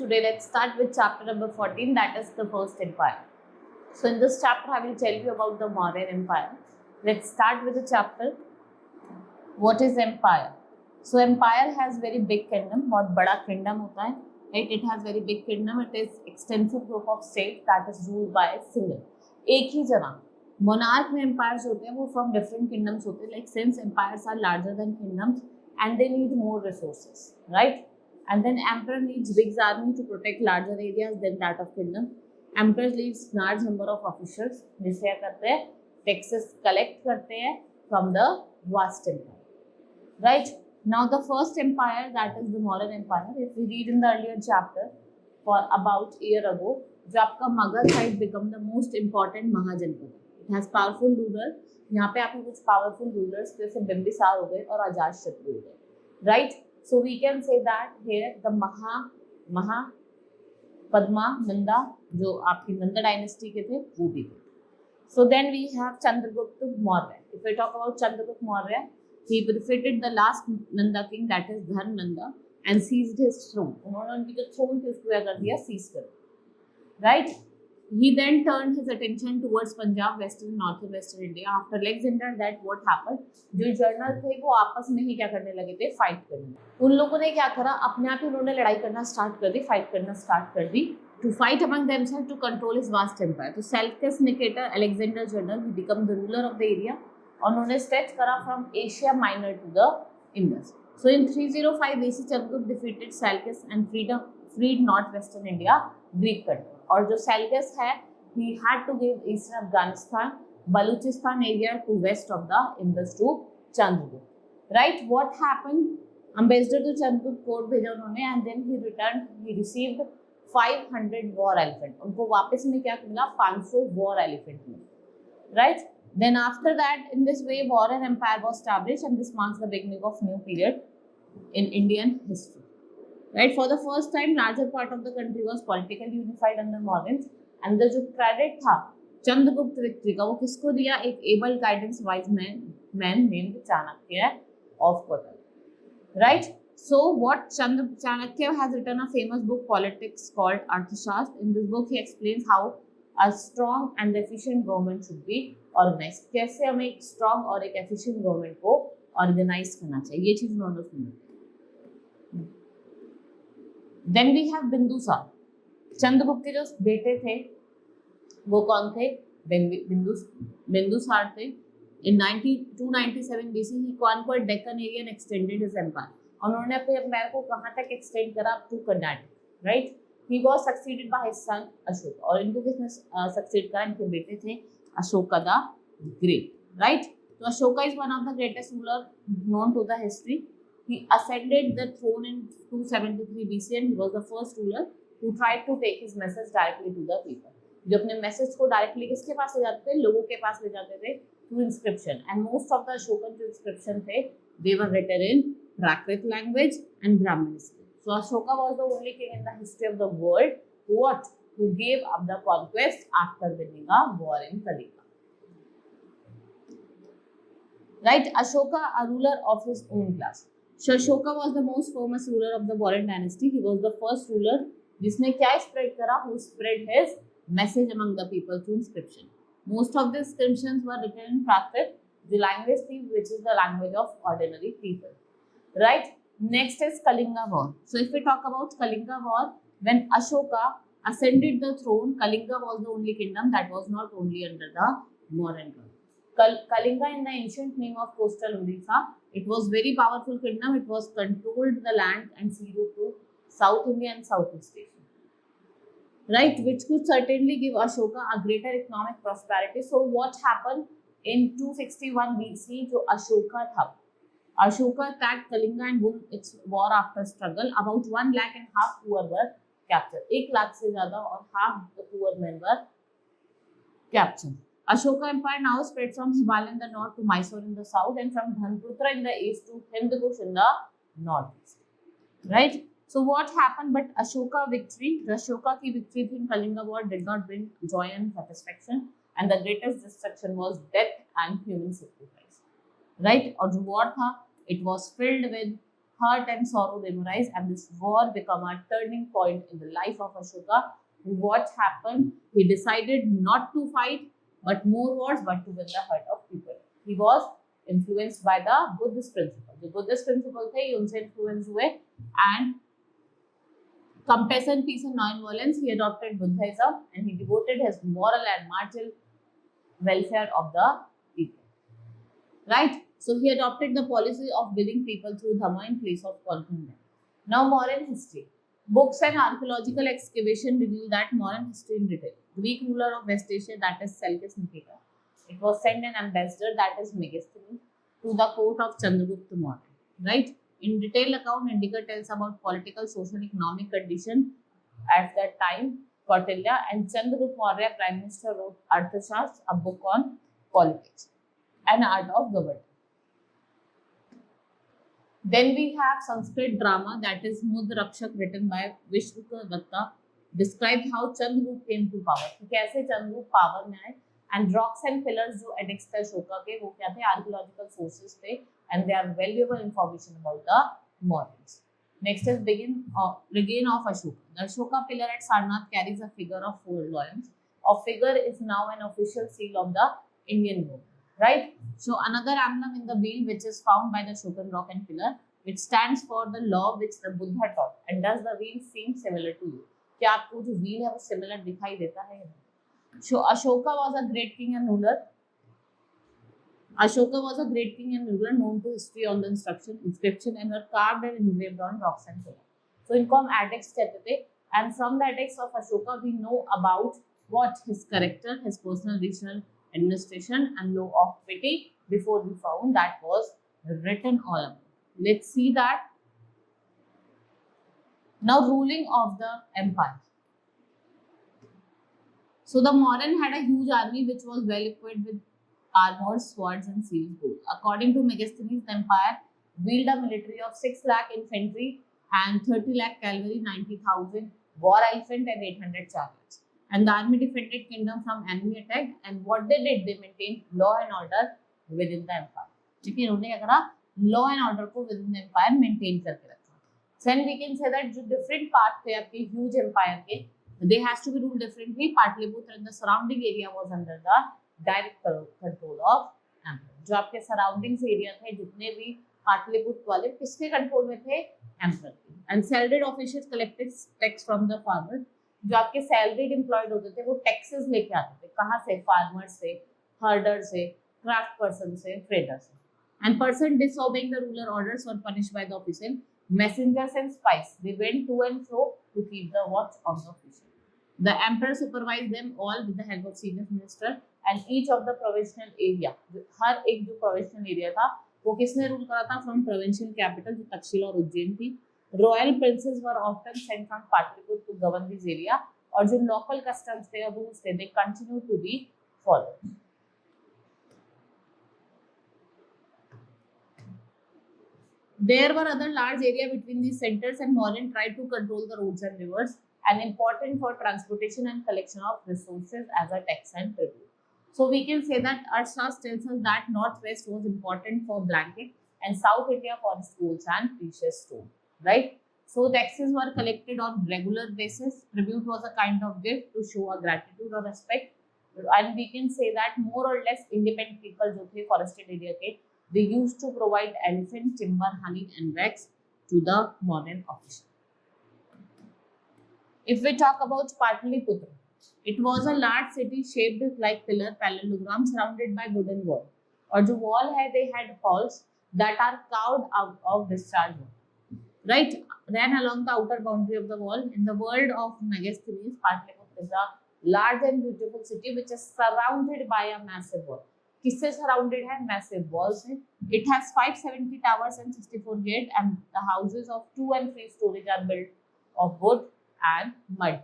today let's start with chapter number 14, that is the first empire. So in this chapter I will tell you about the Mauryan Empire. Let's start with the chapter. What is empire? So empire has very big kingdom, बहुत बड़ा kingdom होता है, right? It has very big kingdom. It is extensive group of states that is ruled by a single, एक ही जना. Monarch में empires होते हैं वो from different kingdoms होते हैं. Like since empires are larger than kingdoms and they need more resources, right? And then emperor needs big army to protect larger areas than that of kingdom. Emperor leads large number of officials, जिसे क्या करते हैं, taxes collect करते हैं from the vast empire, right? Now the first empire, that is the Mauryan Empire. If we read in the earlier chapter, for about a year ago, जो आपका Magad side become the most important महाजनपद. It has powerful ruler. यहाँ पे आपके कुछ powerful rulers जैसे बिंबिसार हो गए और अजातशत्रु हो गए, right? So we can say that here the महा पद्मा नंदा जो आपकी नंदा डायनेस्टी के थे वो भी थे. So then we have Chandragupta Maurya. If we talk about Chandragupta Maurya, he defeated the last Nanda king, that is Dharm Nanda, and seized his throne. उन्होंने उनकी जो throne थी उसको क्या कर दिया, seize कर दिया, right? He then turned his attention towards Punjab, western, northern, western India. After Alexander, that what happened? जो जनरल थे वो आपस में ही क्या करने लगे थे, फाइट करने. उन लोगों ने क्या करा, अपने आप ही उन्होंने लड़ाई करना स्टार्ट कर दी, फाइट करना स्टार्ट कर दी. To fight among themselves to control his vast empire. तो Seleucus Nicator, Alexander General, he became the ruler of the area. और उन्होंने स्ट्रेच करा from Asia Minor to the Indus. So in 305 BC, Chandragupta defeated Seleucus and freed northwestern India, Greek country. और जो Seleucus है, he had to give eastern Afghanistan, Baluchistan area to west of the Indus to Chandragupta. Right? What happened? Ambassador to Chandragupta court भेजा उन्होंने, and then he returned. He received 500 war elephant. उनको वापस में क्या मिला? 500 war elephant मिला. Right? Then after that, in this way, Mauryan Empire was established, and this marks the beginning of new period in Indian history. Right? For the first time, larger part of the country was politically unified under Mauryans, and the जो credit था Chandragupta victory का वो किसको दिया? एक able guidance wise man named Chanakya of Kotal. Right? So what Chanakya has written a famous book politics called Arthashastra. In this book, he explains how a strong and efficient government should be organized. कैसे हमें एक strong और एक efficient government को organize करना चाहिए, ये चीज उन्होंने सुनी. Then we have Bindusara. Chandragupta के जो बेटे थे वो कौन थे? बिंदुसार थे. In 297 BC, he conquered Deccan area and extended his empire. उन्होंने अपने empire को कहाँ तक extend करा? Up to Karnataka, right? He was succeeded by his son Ashoka. और इनको किसने succeed करा? इनके बेटे थे Ashoka the Great, right? So Ashoka is one of the greatest ruler known to the history. He ascended the throne in 273 BC and he was the first ruler who tried to take his message directly to the people. जो अपने message को directly किसके पास ले जाते थे? लोगों के पास ले जाते थे through inscription. And most of the Ashokan जो inscription थे, they were written in Prakrit language and Brahmin script. So Ashoka was the only king in the history of the world who gave up the conquest after winning a war in Kalinga. Right? Ashoka, a ruler of his own class. So Ashoka was the most famous ruler of the Mauryan dynasty. He was the first ruler जिसने क्या spread करा? Who spread his message among the people through inscription. Most of the inscriptions were written in Prakrit, the language which is the language of ordinary people. Right? Next is Kalinga War. So if we talk about Kalinga War, when Ashoka ascended the throne, Kalinga was the only kingdom that was not only under the Mauryan government. Kalinga, in the ancient name of coastal Odisha, it was very powerful kingdom. It was controlled the land and sea route to South India and Southeast Asia. Right, which could certainly give Ashoka a greater economic prosperity. So what happened in 261 BC? जो Ashoka था, Ashoka attacked Kalinga and won its war after struggle. About 1.5 lakh poor were captured. 1 lakh से ज़्यादा और half the poor men were captured. Ashoka Empire now spread from Himalaya in the north to Mysore in the south and from Dhanputra in the east to Hindukush in the northeast. Right? So what happened? But Ashoka victory, the Ashoka ki victory in Kalinga war did not bring joy and satisfaction, and the greatest destruction was death and human sacrifice. Right? और जो war था, it was filled with hurt and sorrow they memorized, and this war became a turning point in the life of Ashoka. What happened? He decided not to fight, but more wars, but to win the heart of people. He was influenced by the Buddhist principle. The Buddhist principle थे, उनसे influence हुए, and compassion, peace, and non-violence. He adopted Buddhism, and he devoted his moral and martial welfare of the people. Right? So he adopted the policy of winning people through dhamma in place of conquering them. Now, modern history. Books and archaeological excavation reveal that modern history in detail. Greek ruler of West Asia, that is Seleucus Nicator. It was sent an ambassador, that is Megasthenes, to the court of Chandragupta Maurya. Right? In detailed account, Indica tells about political, social, economic condition at that time, Kautilya, and Chandragupta Maurya, Prime Minister, wrote Arthashastra, a book on politics and art of government. Then we have Sanskrit drama, that is Mudra Rakshak, written by Vishnuka Datta, describes how Chandragupta came to power. कि कैसे Chandragupta power में आए, and rocks and pillars जो edicts थे अशोका के, वो क्या थे? Archaeological sources थे, and they are valuable information about the Mauryans. Next is reign of Ashoka. The Ashoka pillar at Sarnath carries a figure of 4 lions. A figure is now an official seal of the Indian government. Right? So another emblem in the wheel which is found by the Ashokan rock and pillar, which stands for the law which the Buddha taught. And does the wheel seem similar to you? क्या आपको जो wheel है वो similar दिखाई देता है? So Ashoka was a great king and ruler. Ashoka was a great king and ruler known to history on the inscription and were carved and engraved on rocks and pillars. So इनको हम edicts कहते थे. And from the edicts of Ashoka we know about what? His character, his personal regional administration and law of pity. Before we found that was written all about. Let's see that. Now ruling of the empire. So the Mauryan had a huge army which was well equipped with armor, swords and shields both. According to Megasthenes, the empire wielded a military of 6 lakh infantry and 30 lakh cavalry, 90,000 war elephant and 800 chariots. And the army defended kingdom from enemy attack. And what they did, they maintained law and order within the empire. ठीक है, इन्होंने क्या करा? Law and order को within the empire maintain करके रखा. Then we can say that जो different part थे आपके huge empire के, they has to be ruled differently. Patliputra and the surrounding area was under the direct control of emperor. जो आपके surroundings area थे, जितने भी पाटलिपुत्र वाले किसके कंट्रोल में थे? Emperor के. And salaried officials collected tax from the farmers. जो आपके सैलरीड एम्प्लॉयड होते थे वो टैक्सेस लेके आते थे. कहाँ से? फार्मर से, हर्डर से, क्राफ्ट पर्सन से, ट्रेडर से. And person disobeying the ruler orders were punished by the official. Messengers and spies they went to and fro to keep the watch on the official. The emperor supervised them all with the help of senior minister and each of the provincial area. हर एक जो provincial area था वो किसने rule करा था? From provincial capital जो तक्षशिला और उज्जैन थी. Royal princes were often sent from Patliputra to govern this area, और जो local customs थे, rules थे, they continue to be followed. There were other large area between these centers, and Mauryan tried to control the roads and rivers, and important for transportation and collection of resources as a tax and tribute. So we can say that Arthashastra tells us that northwest was important for blanket and South India for schools and precious stone. Right? So taxes were collected on regular basis. Tribute was a kind of gift to show a gratitude or respect. And we can say that more or less independent people जो थे forested area के, they used to provide elephant, timber, honey and wax to the Mauryan official. If we talk about Patliputra, it was a large city shaped like pillar parallelogram surrounded by wooden wall. और जो wall है, they had halls that are carved out of discharge wall. Right, ran along the outer boundary of the wall. In the world of Megasthenes, Patliputra is a large and beautiful city which is surrounded by a massive wall. किससे surrounded है? Massive walls से. It has 570 towers and 64 gates, and the houses of 2 and 3 stories are built of wood and mud.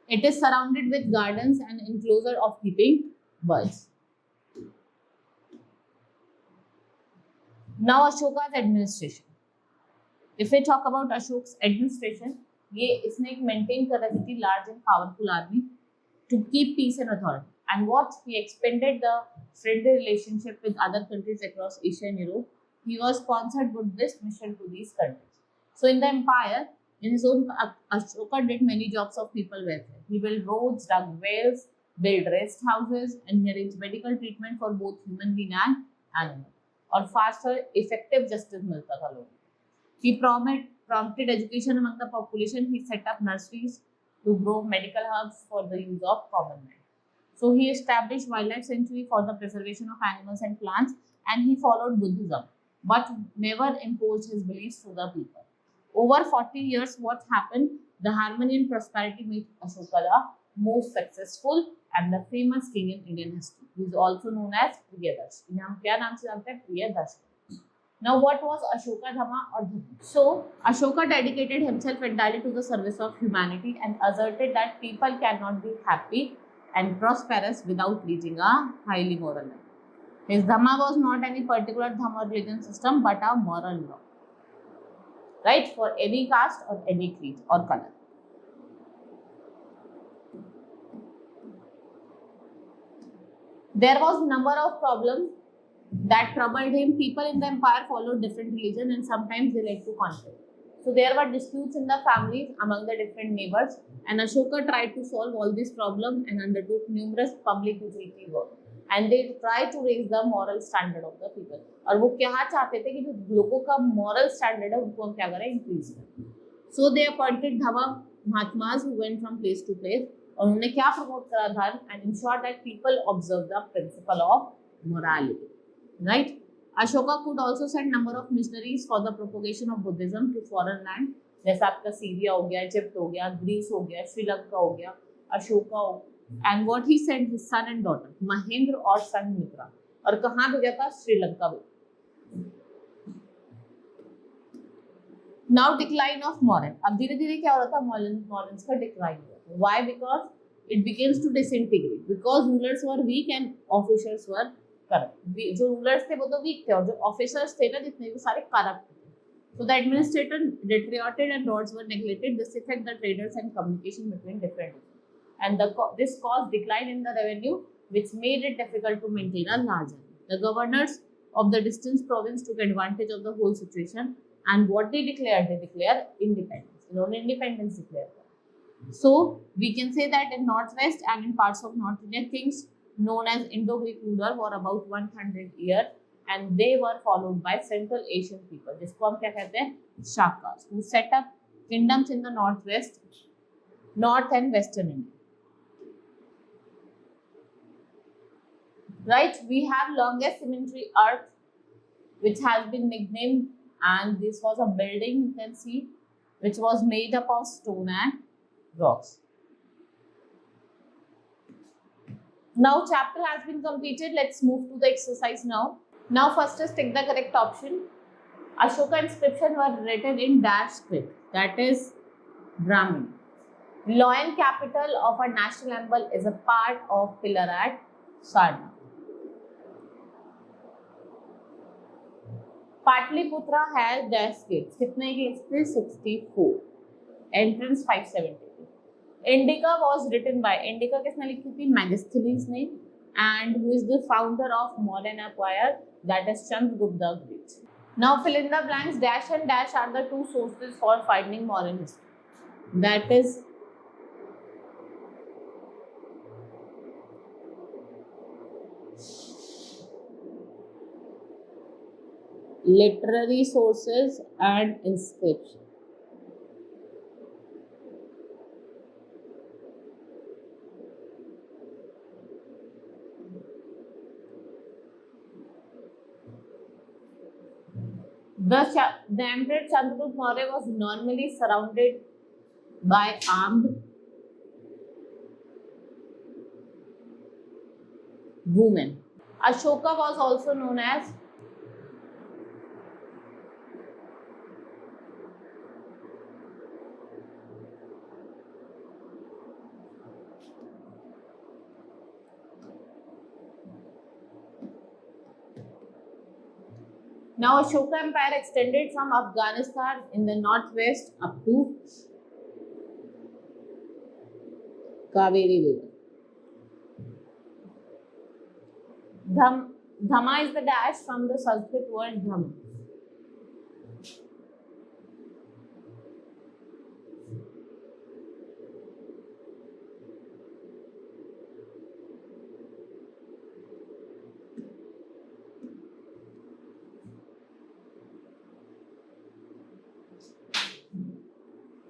It is surrounded with gardens and enclosure of keeping birds. Now Ashoka's administration. If we talk about Ashok's administration, ये इसने एक maintain कर रही थी large and powerful army to keep peace and authority. And what he expanded the friendly relationship with other countries across Asia and Europe. he was sponsored Buddhist mission to these countries. So in the empire, in his own, Ashoka did many jobs of people welfare. He built roads, dug wells, built rest houses, and he arranged medical treatment for both human being and animal. और faster, effective justice मिलता था लोगों को. He prompted education among the population. He set up nurseries to grow medical herbs for the use of common man. So he established wildlife sanctuary for the preservation of animals and plants, and he followed Buddhism, but never imposed his beliefs to the people. Over 40 years, what happened? The harmony and prosperity made Ashoka the most successful and the famous king in Indian history. He is also known as Priyadarshini. हम क्या नाम से जानते हैं? Priyadarshini. Now, what was Ashoka Dhamma or Dhamma? So, Ashoka dedicated himself entirely to the service of humanity and asserted that people cannot be happy and prosperous without leading a highly moral life. His Dhamma was not any particular Dhamma or religion system, but a moral law, right, for any caste or any creed or color. There was number of problems that troubled him. People in the empire followed different religion and sometimes they led to conflict. So there were disputes in the families among the different neighbors, and Ashoka tried to solve all these problems and undertook numerous public utility work. And they tried to raise the moral standard of the people. और वो क्या चाहते थे कि जो लोगों का moral standard है उनको हम क्या करें, increase करें. So they appointed Dhama Mahatmas who went from place to place. और उन्होंने क्या promote करा धर्म and ensure that people observe the principle of morality. Right? Ashoka could also send number of missionaries for the propagation of Buddhism to foreign land. जैसे आपका Syria हो गया, Egypt हो गया, ग्रीस हो गया, श्रीलंका हो गया, अशोका हो. And what he sent his son and daughter, Mahendra और Sanmitra. और कहाँ भेजा था? श्रीलंका में. Now decline of Mauryan. अब धीरे धीरे क्या हो रहा था? Mauryans का decline हुआ. Why? Because it begins to disintegrate. Because rulers were weak and officers were corrupt. जो rulers थे वो तो weak थे और जो officers थे ना जितने भी सारे corrupt थे. So the administrator deteriorated and roads were neglected. This affected the traders and communication between different regions. And this caused decline in the revenue, which made it difficult to maintain a large army. The governors of the distant province took advantage of the whole situation, and what they declared independence. इन्होंने independence declare. So we can say that in northwest and in parts of North India, kings known as Indo-Greek ruler were about 100 years, and they were followed by Central Asian people, जिसको हम क्या कहते हैं? Shakas, who set up kingdoms in the northwest, north and western India. Right, we have longest cemetery earth, which has been nicknamed, and this was a building you can see, which was made up of stone and rocks. Now chapter has been completed. Let's move to the exercise now. Now first is take the correct option. Ashoka inscription were written in dash script, that is Brahmin. Lion capital of a national symbol is a part of pillar at Sarnath. Patliputra has dash gates. कितने gates थे? 64. Entrance 570. Indica was written by, Indica किसने लिखी थी? Megasthenes ने. And who is the founder of Mauryan Empire? That is Chandragupta the Great. Now fill in the blanks. Dash and dash are the two sources for finding Mauryan history. That is literary sources and inscription. The Emperor Chandragupta Maurya was normally surrounded by armed women. Ashoka was also known as Now Ashoka Empire extended from Afghanistan in the northwest up to Kaveri River. Dhamma is the dash from the Sanskrit word Dham.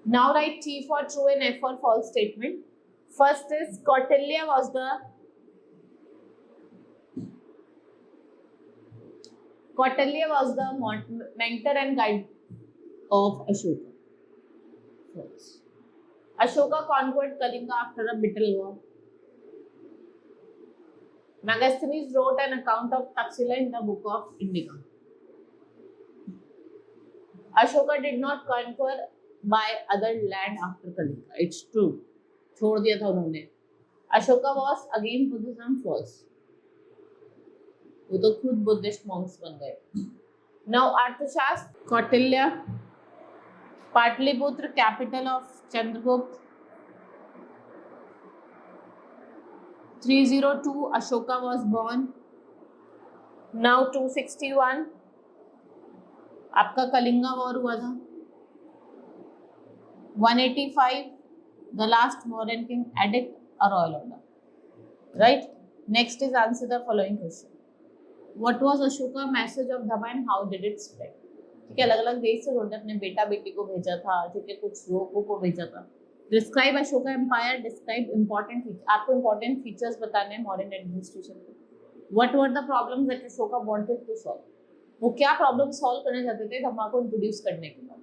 Now write T for true and F for false statement. First is Kautilya was the mentor and guide of Ashoka. False. Ashoka conquered Kalinga after a bitter war. Megasthenes wrote an account of Taxila in the book of Indica. Ashoka did not conquer by other land after Kalinga. It's true. छोड़ दिया था उन्होंने. Ashoka was against Buddhism. False. वो तो खुद Buddhist Monks बन गए. Now अर्थशास्त्र Kautilya, Pataliputra capital of Chandragupta. 302 Ashoka was born. Now 261 आपका कलिंगा वॉर हुआ था. 185 the last Mauryan king edict a royal order. Right? Next is answer the following question. What was Ashoka message of Dhamma and how did it spread? ठीक है, अलग अलग देश से उन्होंने अपने बेटा बेटी को भेजा था, ठीक है, कुछ लोगों को भेजा था. Describe Ashoka empire, describe important feature. आपको इंपॉर्टेंट फीचर्स बताने हैं मॉडर्न एडमिनिस्ट्रेशन के. What were the problems that Ashoka wanted to solve. वो क्या प्रॉब्लम सॉल्व करना चाहते थे धम्मा को इंट्रोड्यूस करने के बाद.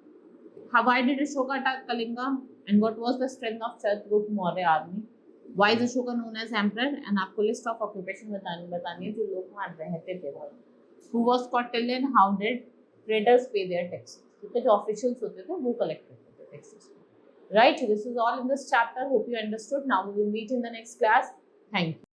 Why did Ashoka attack Kalinga and what was the strength of Chandragupta Maurya army. Why is Ashoka known as emperor. And आपको लिस्ट ऑफ ऑक्यूपेशन बतानी है जो लोग वहाँ रहते थे. Who was Kautilya and how did traders pay their tax. क्योंकि जो ऑफिशियल्स होते थे वो कलेक्ट करते थे taxes. Right, this is all in this chapter. Hope you understood. Now we will meet in the next class. Thank you.